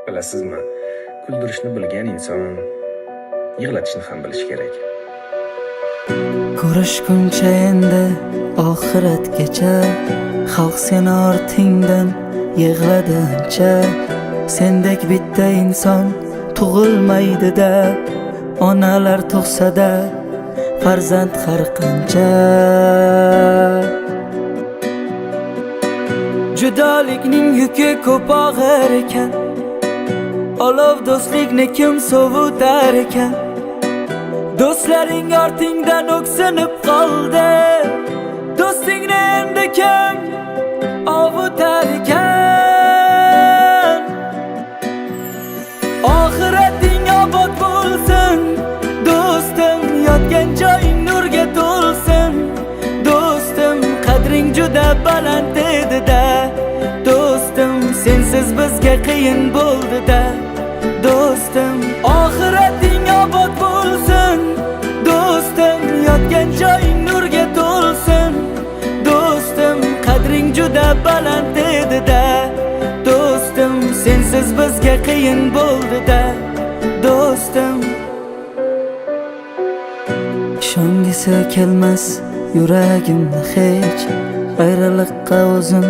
Bilasizmi, kuldirishni bilgan inson yig'latishni ham bilishi kerak. Ko'rishguncha endi oxiratgacha, xalq seni ortingdan yig'ladi ancha. Sendek bitta inson tug'ilmaydi-da, onalar tug'sa-da farzand har qancha. Judolikning yuki ko'p og'ir ekan, olov do'stlikni kim sovutar ekan. Do'stlaring ortingdan o'ksinib qoldi, do'stingni endi kim ovutar ekan. Oxirating obod bo'lsin do'stim, yotgan joying nurga to'lsin do'stim. Qadring juda baland edi-da do'stim, sensiz bizga qiyin bo'ldi-da do'stim. Oxirating obod bo'lsin do'stim, yotgan joying nurga to'lsin do'stim. Qadring juda baland edi-da do'stim, sensiz bizga qiyin bo'ldi-da do'stim. Ishongisi kelmas yuragimni hech, ayriliqqa o'zim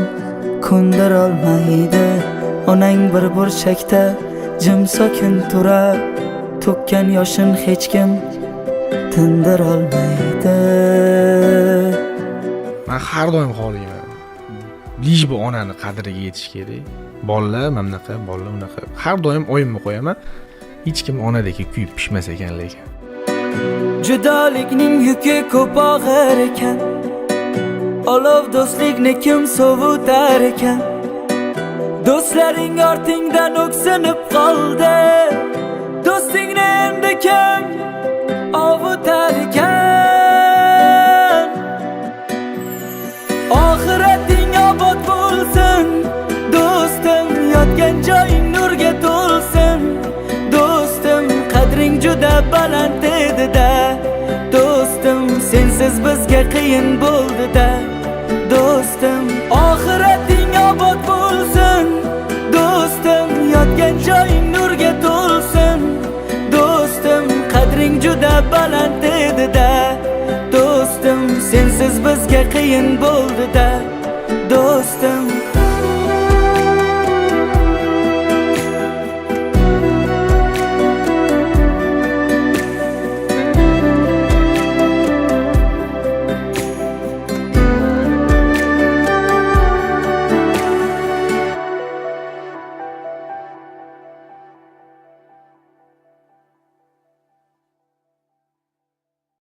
ko'ndir olmaydi. Onang bir burchakda jim sokin turar, to'kkan yoshin hech kim tindir olmaydi. Men har doim xohlayman, lish bu onani qadriga yetish kerak. Bolalar mamnaqa, bolalar unaqa. Har doim o'yimni qo'yaman, hech kim onadek kuyib pishmas ekan lekin. Judolikning yuki ko'p og'ir ekan, olov do'stlikni kim sovutar ekan. Do'stlaring ortingdan o'ksinib qoldi, do'stingni endi kim ovutar ekan. Oxirating obod bo'lsin do'stim, yotgan joying nurga to'lsin do'stim. Qadring juda baland edi-da do'stim, sensiz bizga qiyin bo'ldi-da do'stim. Oxirating obod bo'lsin do'stim, yotgan joying nurga to'lsin do'stim. Qadring juda baland edi-da do'stim, sensiz bizga qiyin bo'ldi-da do'stim.